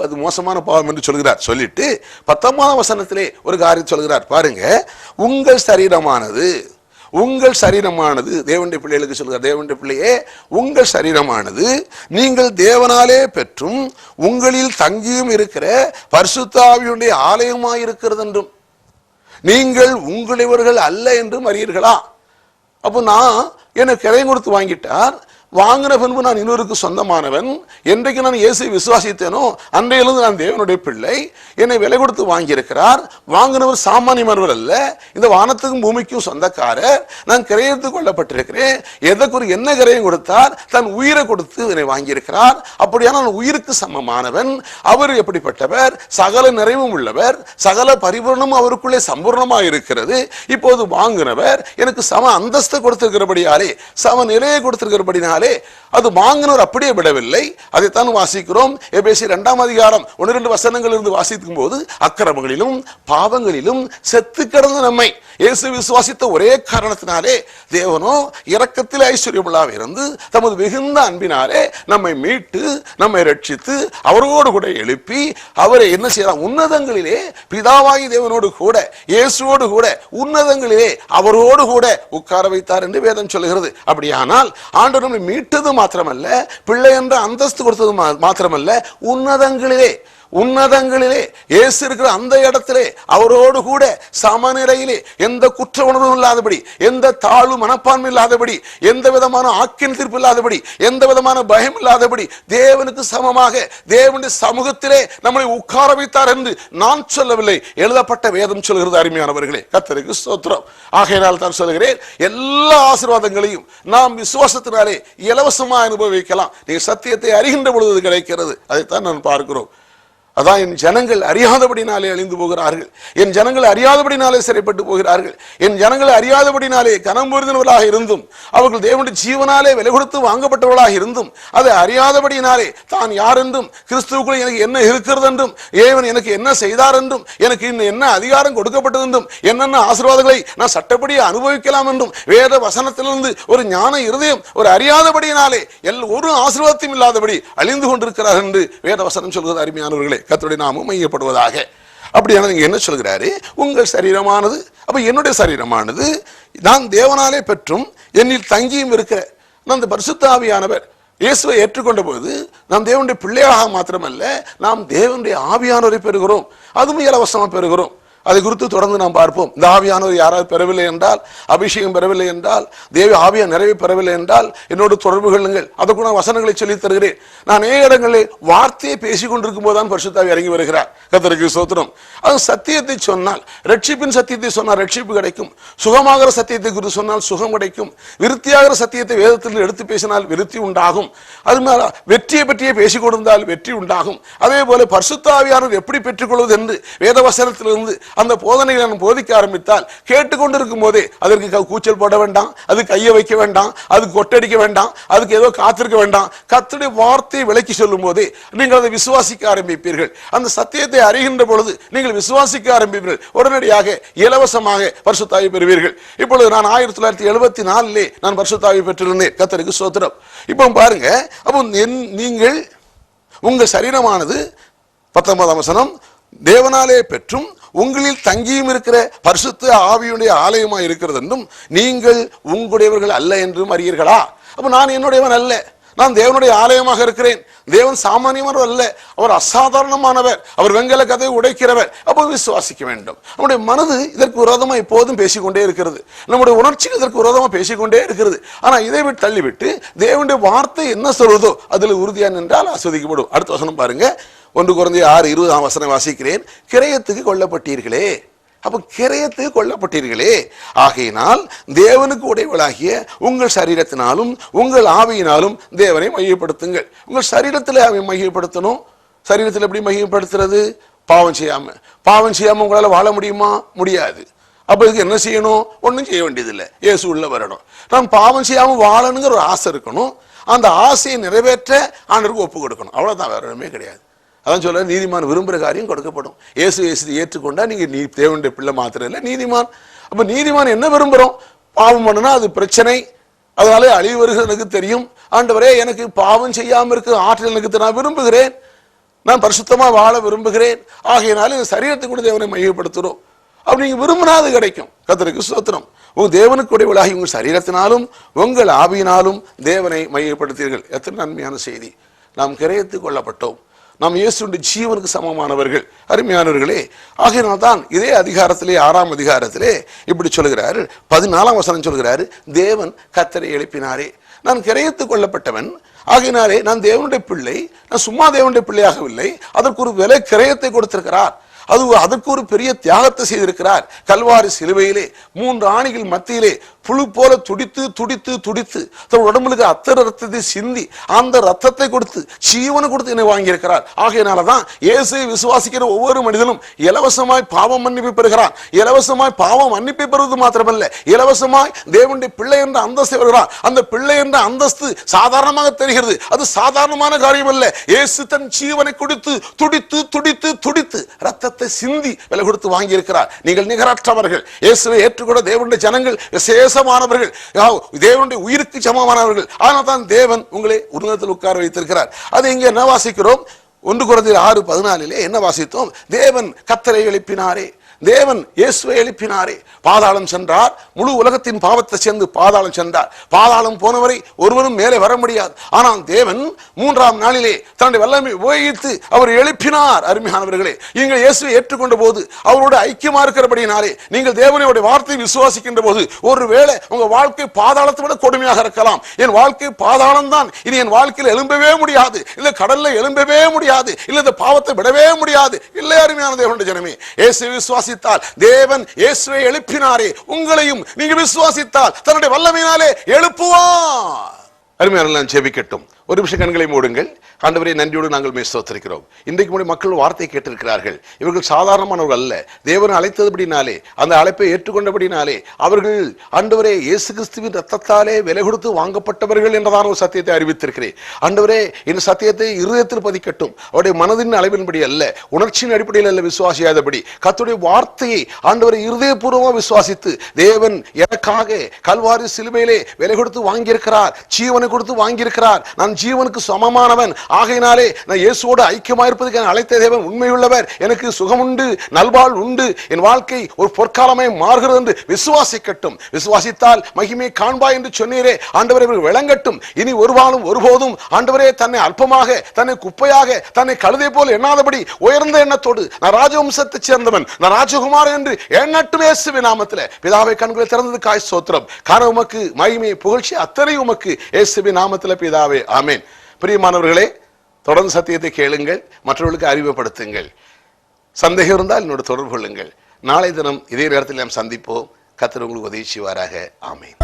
[SPEAKER 1] அது மோசமான பாவம் என்று சொல்கிறார். சொல்லிட்டு 19ஆம் வசனத்திலே ஒரு காரியம் சொல்கிறார் பாருங்க, உங்கள் சரீரமானது தேவனுடைய பிள்ளைகளுக்கு சொல்கிறார், தேவனுடைய பிள்ளையே உங்கள் சரீரமானது நீங்கள் தேவனாலே பெற்றும் உங்களில் தங்கியும் இருக்கிற பரிசுத்த ஆவியுடைய ஆலயமாய் இருக்கிறது என்றும் நீங்கள் உங்களிவர்கள் அல்ல என்றும் அறியீர்களா. அப்போ நான் எனக்கு கிரையம் கொடுத்து வாங்கிட்டார், வாங்கின பின்பு நான் இன்னொருக்கு சொந்தமானவன். என்றைக்கு நான் இயேசுவை விசுவாசித்தேனோ அன்றையிலிருந்து நான் தேவனுடைய பிள்ளை. என்னை விலை கொடுத்து வாங்கியிருக்கிறார். வாங்கினவர் சாமானியமானவர் அல்ல, இந்த வானத்துக்கும் பூமிக்கும் சொந்தக்காரர். நான் கிரயத்துக்கு கொள்ளப்பட்டிருக்கிறேன். எதற்கு என்ன கிரயம் கொடுத்தார்? தன் உயிரை கொடுத்து என்னை வாங்கியிருக்கிறார். அப்படியான நான் உயிருக்கு சமமானவன். அவர் எப்படிப்பட்டவர்? சகல நிறைவும் உள்ளவர், சகல பரிபூர்ணமும் அவருக்குள்ளே சம்பூர்ணமாக இருக்கிறது. இப்போது வாங்கினவர் எனக்கு சம அந்தஸ்து கொடுத்திருக்கிறபடியாலே, சம நிலையை கொடுத்திருக்கிறபடினாலே அது வாங்கினவர் அப்படியே விடவில்லை. அதைத்தான் வாசிக்கிறோம் எபேசியர் 2ஆம் அதிகாரம் 1-2 வசனங்கள் இருந்து வாசிக்கும் போது, அக்கிரமங்களிலும் பாவங்களிலும் செத்து கிடந்த நம்மை இயேசு விசுவாசித்த ஒரே காரணத்தினாலே தேவனோ இரக்கத்தில் ஐஸ்வர்யமுள்ளவராக இருந்து தமது மிகுந்த அன்பினாலே நம்மை மீட்டு நம்மை ரட்சித்து அவரோடு கூட எழுப்பி அவரை என்ன செய்யலாம், உன்னதங்களிலே பிதாவாகி தேவனோடு கூட இயேசுவோடு கூட உன்னதங்களிலே அவரோடு கூட உட்கார வைத்தார் என்று வேதம் சொல்லுகிறது. அப்படியானால் ஆண்டவர் நம்மை மீட்டது மாத்திரமல்ல, பிள்ளை என்ற அந்தஸ்து கொடுத்தது மாத்திரமல்ல, உன்னதங்களிலே இயேசு இருக்கிற அந்த இடத்திலே அவரோடு கூட சமநிலையிலே எந்த குற்ற உணர்வும் இல்லாதபடி, எந்த தாழ்வு மனப்பான்மை இல்லாதபடி, எந்த விதமான ஆக்கின் தீர்ப்பு இல்லாதபடி, எந்த விதமான பயம் இல்லாதபடி தேவனுக்கு சமமாக தேவனுடைய சமூகத்திலே நம்மளை உட்கார வைத்தார் என்று நான் சொல்லவில்லை, எழுதப்பட்ட வேதம் சொல்கிறது. அருமையானவர்களே, கர்த்தருக்கு ஸ்தோத்திரம். ஆகையினால் தான் சொல்கிறேன், எல்லா ஆசீர்வாதங்களையும் நாம் விசுவாசத்தினாலே இலவசமாக அனுபவிக்கலாம். நீங்க சத்தியத்தை அறிகின்ற பொழுது கிடைக்கிறது. அதைத்தான் நான் பார்க்கிறோம். அதான் என் ஜனங்கள் அறியாதபடினாலே அழிந்து போகிறார்கள், என் ஜனங்கள் அறியாதபடினாலே சிறைப்பட்டு போகிறார்கள், என் ஜனங்களை அறியாதபடினாலே கனம் பொருந்தினவர்களாக இருந்தும் அவர்கள் தேவனுடைய ஜீவனாலே விலை கொடுத்து வாங்கப்பட்டவர்களாக இருந்தும் அதை அறியாதபடினாலே தான் யார் என்றும் கிறிஸ்துவுக்குள் எனக்கு என்ன இருக்கிறது என்றும் தேவன் எனக்கு என்ன செய்தார் என்றும் எனக்கு இன்னும் என்ன அதிகாரம் கொடுக்கப்பட்டது என்றும் என்னென்ன ஆசீர்வாதங்களை நான் சட்டப்படி அனுபவிக்கலாம் என்றும் வேத வசனத்திலிருந்து ஒரு ஞான இருதயம் ஒரு அறியாதபடியினாலே ஒரு ஆசீர்வாதத்தையும் இல்லாதபடி அழிந்து கொண்டிருக்கிறார் என்று வேத வசனம் சொல்கிறது. அருமையானவர்களே, கர்த்தருடைய நாமம் மையப்படுவதாக. அப்படியான நீங்க என்ன சொல்கிறாரு, உங்கள் சரீரமானது, அப்ப என்னுடைய சரீரமானது நான் தேவனாலே பெற்றும் என்னில் தங்கியும் இருக்கிற அந்த பரிசுத்த ஆவியானவர் இயேசுவை ஏற்றுக்கொண்ட போது நாம் தேவனுடைய பிள்ளையாக மாத்திரமல்ல, நாம் தேவனுடைய ஆவியானவரை பெறுகிறோம். அதுவும் இலவசமாக பெறுகிறோம். அதை குறித்து தொடர்ந்து நாம் பார்ப்போம். இந்த ஆவியானவர் யாராவது பெறவில்லை என்றால், அபிஷேகம் பெறவில்லை என்றால், தேவ ஆவியா நிறைவு பெறவில்லை என்றால் என்னோடு தொடர்பு கொள்ளுங்கள். அதற்கு நான் வசனங்களை சொல்லி தருகிறேன். நான் ஏழு இடங்களில் வார்த்தையை பேசிக் கொண்டிருக்கும் போதுதான் பரிசுத்த ஆவி இறங்கி வருகிறார். கர்த்தருக்கு ஸ்தோத்திரம். அது சத்தியத்தை சொன்னால், ரட்சிப்பின் சத்தியத்தை சொன்னால் ரட்சிப்பு கிடைக்கும். சுகமாகிற சத்தியத்தை குறித்து சொன்னால் சுகம் கிடைக்கும். விருத்தியாகிற சத்தியத்தை வேதத்தில் எடுத்து பேசினால் விருத்தி உண்டாகும். அது மேல வெற்றியை பற்றியே பேசிக் கொண்டிருந்தால் வெற்றி உண்டாகும். அதே போல பரிசுத்த ஆவியானவர் எப்படி பெற்றுக்கொள்வது என்று வேதவசனத்திலிருந்து அந்த போதனைகளை நான் போதிக்க ஆரம்பித்தால் கேட்டுக்கொண்டிருக்கும் போதே அதற்கு கூச்சல் போட வேண்டாம், அது கையை வைக்க வேண்டாம், அதுக்கு கொட்டடிக்க வேண்டாம், அதுக்கு ஏதோ காத்திருக்க வேண்டாம். கர்த்தருடைய வார்த்தையை விளக்கி சொல்லும் போதே நீங்கள் அதை விசுவாசிக்க ஆரம்பிப்பீர்கள். அந்த சத்தியத்தை அறிகின்ற பொழுது நீங்கள் விசுவாசிக்க ஆரம்பிப்பீர்கள். உடனடியாக இலவசமாக பரிசுத்த ஆவி பெறுவீர்கள். இப்பொழுது நான் 1974 நான் பரிசுத்த ஆவி பெற்றிருந்தேன். கர்த்தருக்கு ஸ்தோத்திரம். இப்போ பாருங்க, அப்போ நீங்கள் உங்கள் சரீரமானது 19ஆம் வசனம் தேவனாலே பெற்றும் உங்களில் தங்கியும் இருக்கிற பரிசுத்த ஆவியுடைய ஆலயமாக இருக்கிறது என்றும் நீங்கள் உங்களுடையவர்கள் அல்ல என்றும் அறியீர்களா. அப்ப நான் என்னுடையவன் அல்ல, நான் தேவனுடைய ஆலயமாக இருக்கிறேன். தேவன் சாமானியமானவர் அல்ல, அவர் அசாதாரணமானவர், அவர் வெங்கல கதையை உடைக்கிறவர். அப்போ விசுவாசிக்க வேண்டும். நம்முடைய மனது இதற்கு விரோதமா எப்போதும் பேசிக்கொண்டே இருக்கிறது, நம்முடைய உணர்ச்சிகள் இதற்கு விரோதமா பேசிக்கொண்டே இருக்கிறது. ஆனா இதை விட்டு தள்ளிவிட்டு தேவனுடைய வார்த்தை என்ன சொல்வதோ அதில் உறுதியா நின்றால் ஆஸ்வதிக்கப்படும். அடுத்த வசனம் பாருங்க, 1 கொரிந்தியர் 6:20 வசனம் வாசிக்கிறேன். கிரயத்துக்கு கொல்லப்பட்டீர்களே. அப்ப கிரயத்துக்கு கொல்லப்பட்டீர்களே, ஆகையினால் தேவனுக்கு உடையவளாகிய உங்கள் சரீரத்தினாலும் உங்கள் ஆவியினாலும் தேவனை மையப்படுத்துங்கள். உங்கள் சரீரத்தில் அவனை மையப்படுத்தணும். சரீரத்தில் எப்படி மையப்படுத்துறது? பாவம் செய்யாம உங்களால வாழ முடியுமா? முடியாது. அப்ப இதுக்கு என்ன செய்யணும்? ஒன்றும் செய்ய வேண்டியதில்லை, இயேசு உள்ள வரணும். நான் பாவம் செய்யாம வாழணுங்கிற ஒரு ஆசை இருக்கணும். அந்த ஆசையை நிறைவேற்ற ஆண்டவருக்கு ஒப்பு கொடுக்கணும். அவ்வளவுதான், வேற ஒன்றுமே கிடையாது. அதான் சொல்ல, நீதிமான் விரும்புகிற காரியம் கொடுக்கப்படும். இயேசு ஏற்றுக்கொண்டா நீங்க தேவனுடைய பிள்ளை மாத்திரம் இல்லை, நீதிமான். அப்ப நீதிமான் என்ன விரும்புறோம்? பாவம் பண்ணுனா அது பிரச்சனை, அதனால அழிவு வருகிறது எனக்கு தெரியும். ஆண்டவரே, எனக்கு பாவம் செய்யாம இருக்க ஆற்றல் எனக்கு நான் விரும்புகிறேன், நான் பரிசுத்தமா வாழ விரும்புகிறேன், ஆகையினால இந்த சரீரத்தை கூட தேவனை மையப்படுத்துறோம். அப்படி நீங்க விரும்பினா அது கிடைக்கும். கர்த்தருக்கு ஸ்தோத்திரம். உங்க தேவனுக்கு உடையவளாகி உங்கள் சரீரத்தினாலும் உங்கள் ஆவியினாலும் தேவனை மையப்படுத்தீர்கள். எத்தனை நன்மையான செய்தி! நாம் கிரயத்துக் கொள்ளப்பட்டோம், நாம் இயேசுவின் ஜீவனுக்கு சமமானவர்கள். அருமையானவர்களே, ஆகையினால் தான் இதே அதிகாரத்திலே 6ஆம் அதிகாரத்திலே இப்படி சொல்கிறார். 14ஆம் வசனம் சொல்கிறாரு, தேவன் கர்த்தரை எழுப்பினாரே. நான் கிரயத்துக் கொள்ளப்பட்டவன், ஆகையினாலே நான் தேவனுடைய பிள்ளை. நான் சும்மா தேவனுடைய பிள்ளையாகவில்லை, அதற்கு ஒரு விலை கிரயத்தை கொடுத்திருக்கிறார். அதற்கு ஒரு பெரிய தியாகத்தை செய்திருக்கிறார். கல்வாரி சிலுவையிலே 3 ஆணிகள் மத்தியிலே புழு போல துடித்து துடித்து துடித்து தன் உடம்புக்கு அத்தனை ரத்தத்தை சிந்தி அந்த ரத்தத்தை கொடுத்து ஜீவனை கொடுத்து என்னை வாங்கியிருக்கிறார். ஆகையினாலதான் இயேசுவை விசுவாசிக்கிற ஒவ்வொரு மனிதனும் இலவசமாய் பாவம் மன்னிப்பை பெறுகிறான். இலவசமாய் பாவம் மன்னிப்பை பெறுவது மாத்திரமல்ல, இலவசமாய் தேவனுடைய பிள்ளை என்ற அந்தஸ்தை பெறுகிறான். அந்த பிள்ளை என்ற அந்தஸ்து சாதாரணமாக தெரிகிறது, அது சாதாரணமான காரியம் அல்ல. இயேசு தன் ஜீவனை கொடுத்து துடித்து துடித்து துடித்து ரத்தத்தை சிந்தி விலை கொடுத்து வாங்கி இருக்கிறார். நீங்கள் நிகரற்றவர்கள். இயேசுவை ஏற்றுக்கொண்ட தேவனுடைய ஜனங்கள் விசேஷமானவர்கள், தேவனுடைய உயிருக்கு சமமானவர்கள். ஆனால் தான் தேவன் உங்களை உன்னதத்தில் உட்கார வைத்திருக்கிறார். அது இங்கே என்ன வாசிக்கிறோம்? 1 கொரிந்தியர் 6:14 என்ன வாசித்தோம்? தேவன் கர்த்தரை எழுப்பினாரே, தேவன் இயேசுவை எழுப்பினாரே. பாதாளம் சென்றார், முழு உலகத்தின் பாவத்தை சேர்ந்து பாதாளம் சென்றார். பாதாளம் போனவரை ஒருவரும் மேலே வர முடியாது. ஆனால் தேவன் 3ஆம் நாளிலே தன்னுடைய வல்லமை உபயோகித்து அவர் எழுப்பினார். அருமையானவர்களே, நீங்கள் இயேசுவை ஏற்றுக்கொண்ட போது அவரோட ஐக்கியமா இருக்கிறபடினாலே, நீங்கள் தேவனுடைய வார்த்தையை விசுவாசிக்கின்ற போது, ஒருவேளை உங்க வாழ்க்கை பாதாளத்தை விட கொடுமையாக இருக்கலாம். என் வாழ்க்கை பாதாளம் தான், இனி என் வாழ்க்கையில் எழும்பவே முடியாது, இல்ல கடல்ல எழும்பவே முடியாது, இல்ல இந்த பாவத்தை விடவே முடியாது. இல்லை அருமையான தேவனுடைய ஜனமே, இயேசுவை விசுவாசி தேவன் இயேசுவை எழுப்பினாரே, உங்களையும் நீங்க விசுவாசித்தால் தன்னுடைய வல்லமையினாலே எழுப்புவார். அருமையான ஜெபிக்கட்டும். ஒரு நிமிஷம் கண்களை மூடுங்கள். ஆண்டவரே, நன்றியோடு நாங்கள் ஸ்தோத்திரிக்கிறோம். இன்றைக்கு முன்னாடி மக்கள் வார்த்தை கேட்டிருக்கிறார்கள். இவர்கள் சாதாரணமானவர்கள் அல்ல. தேவன் அழைத்ததுபடினாலே, அந்த அழைப்பை ஏற்றுக்கொண்டபடினாலே அவர்கள் ஆண்டவரே இயேசு கிறிஸ்துவின் ரத்தத்தாலே விலை கொடுத்து வாங்கப்பட்டவர்கள் என்றதான ஒரு சத்தியத்தை அறிவித்திருக்கிறேன். ஆண்டவரே, இந்த சத்தியத்தை இருதயத்தில் பதிக்கட்டும். அவருடைய மனதின் அளவின்படி அல்ல, உணர்ச்சியின் அடிப்படையில் அல்ல விசுவாசியாதபடி, கர்த்தருடைய வார்த்தையை ஆண்டவரை இருதயபூர்வமாக விசுவாசித்து, தேவன் எனக்காக கல்வாரி சிலுவையிலே விலை கொடுத்து வாங்கியிருக்கிறார், ஜீவனை கொடுத்து வாங்கியிருக்கிறார், நான் ஜீவனுக்கு சமமானவன், ஆகையினாலே நான் இயேசுவோடு ஐக்கியமாயிருப்பதற்கு அழைத்த தேவன் உண்மையுள்ளவர், எனக்கு சுகம் உண்டு, நல்வாழ் உண்டு, என் வாழ்க்கை ஒரு பொற்காலமே மாறுகிறது என்று விசுவாசிக்கட்டும். விசுவாசித்தால் மகிமை காண்பாய் என்று சொன்னீரே ஆண்டவரே, விளங்கட்டும். இனி ஒருவாளும் ஒருபோதும் ஆண்டவரே தன்னை அல்பமாக, தன்னை குப்பையாக, தன்னை கழுதை போல் எண்ணாதபடி உயர்ந்த எண்ணத்தோடு நான் ராஜவம்சத்தை சேர்ந்தவன், நான் ராஜகுமாரன் என்று எண்ணட்டும். இயேசுவின் நாமத்திலே பிதாவை கண்களை திறந்ததுக்காய் ஸ்தோத்திரம். காரணம் உமக்கு மகிமை புகழ்ச்சி அத்தனை உமக்கு இயேசுவின் நாமத்திலே பிதாவே, ஆமென். பிரியமானவர்களே, தொடர்ந்து சத்தியத்தை கேளுங்கள், மற்றவர்களுக்கு அறிமுகப்படுத்துங்கள். சந்தேகம் இருந்தால் என்னோட தொடர்பு கொள்ளுங்கள். நாளை தினம் இதே நேரத்தில் நாம் சந்திப்போம். கர்த்தர் உங்களுக்கு உதவி செய்வாராக. ஆமென்.